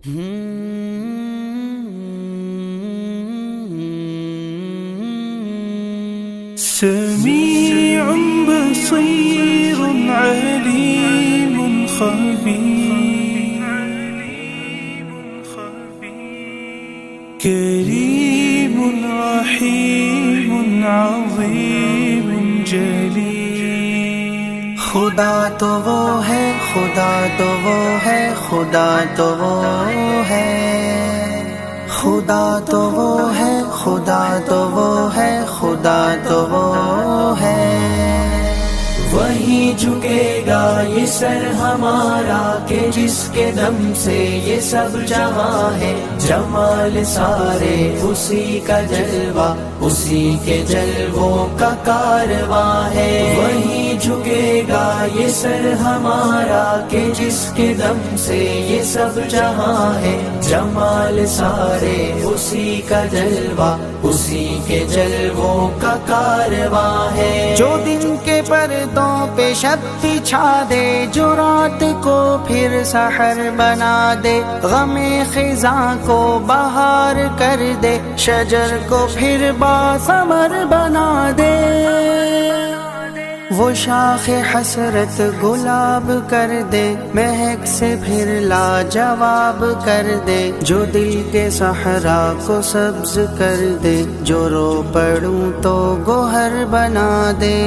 سميع بصير عليم خبير كريم رحيم عظيم جليل خدا تو وہ ہے، خدا تو وہ ہے، خدا تو وہ ہے، خدا تو وہ ہے، خدا تو وہ ہے، خدا تو وہ ہے۔ وہی جھکے گا یہ سر ہمارا کہ جس کے دم سے یہ سب جہاں ہے، جمال سارے اسی کا جلوہ، اسی کے جلووں کا کارواں ہے۔ وہی جھکے گا یہ سر ہمارا کہ جس کے دم سے یہ سب جہاں ہے، جمال سارے اسی کا جلوہ، اسی کے جلووں کا کارواں ہے۔ جو دن کے پردوں پہ شب بچھا دے، جو رات کو پھر سحر بنا دے، غم خزاں کو بہار کر دے، شجر کو پھر باثمر بنا دے، وہ شاخ حسرت گلاب کر دے، مہک سے پھر لاجواب کر دے، جو دل کے صحرا کو سبز کر دے، جو رو پڑوں تو گوہر بنا دے،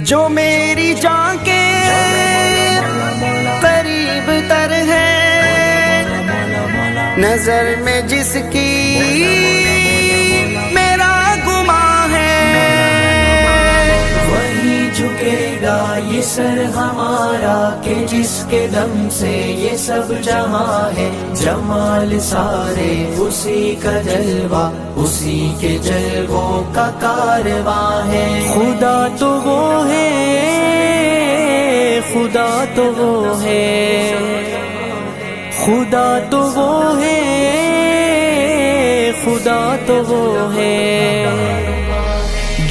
جو میری جان کے قریب تر ہے، نظر میں جس کی میرا گماں ہے، وہی جھکے گا یہ سر ہمارا کہ جس کے دم سے یہ سب جہاں ہے، جمال سارے اسی کا جلوہ، اسی کے جلووں کا کارواں ہے۔ خدا تو وہ ہے، خدا تو وہ ہے، خدا تو وہ ہے، خدا تو وہ ہے۔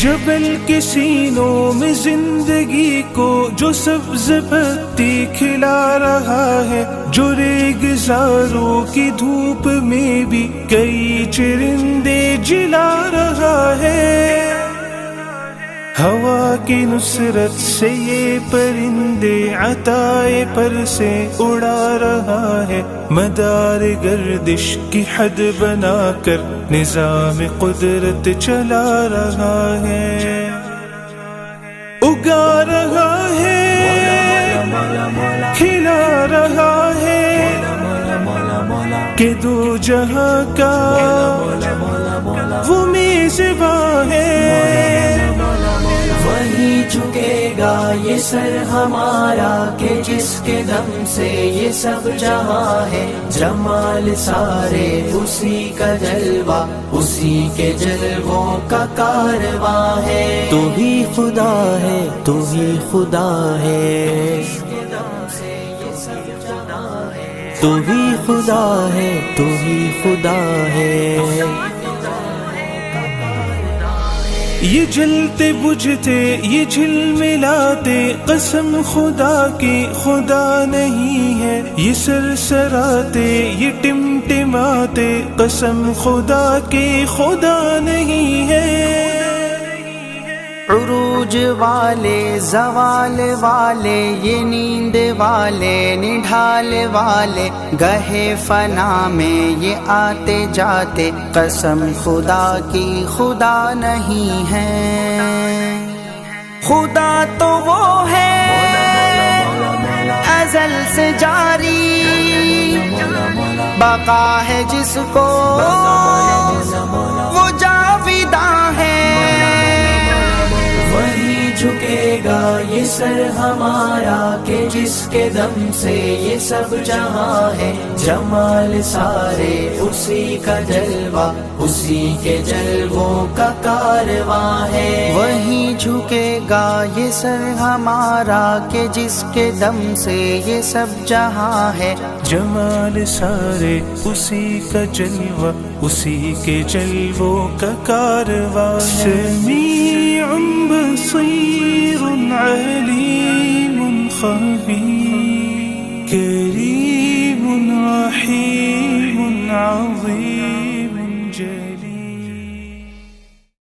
جبل کے سینوں میں زندگی کو جو سبز پتی کھلا رہا ہے، جو ریگزاروں کی دھوپ میں بھی کئی چرندے جلا رہا ہے، ہوا کی نصرت سے یہ پرندے عطائے پر سے اڑا رہا ہے، مدار گردش کی حد بنا کر نظام قدرت چلا رہا ہے، اگا رہا ہے، کھلا رہا ہے، کہ دو جہاں کا وہ میزباں ہے۔ وہی جھکے گا یہ سر ہمارا کہ جس کے دم سے یہ سب جہاں ہے، جمال سارے اسی کا جلوہ، اسی کے جلووں کا کارواں ہے۔ تو ہی خدا ہے، تو ہی خدا ہے، تو ہی خدا ہے، تو ہی خدا ہے۔ یہ جلتے بجھتے، یہ جھلملاتے، قسم خدا کی خدا نہیں ہے، یہ سرسراتے، یہ ٹمٹماتے، قسم خدا کی خدا نہیں ہے۔ عروج والے، زوال والے، یہ نیند والے، نڈھال والے، گہے فنا میں یہ آتے جاتے، قسم خدا کی خدا نہیں ہے۔ خدا تو وہ ہے ازل سے جاری، بقا ہے جس کو وہ جاویداں ہے۔ وہی جھکے گا یہ سر ہمارا کہ جس کے دم سے یہ سب جہاں ہے، جمال سارے اسی کا جلوہ، اسی کے جلووں کا کارواں ہے۔ وہی جھکے گا یہ سر ہمارا کہ جس کے دم سے یہ سب جہاں ہے، جمال سارے اسی کا جلوہ، اسی کے جلووں کا کارواں ہے۔ سمیع بصیر علیم خبیر کریم عظيم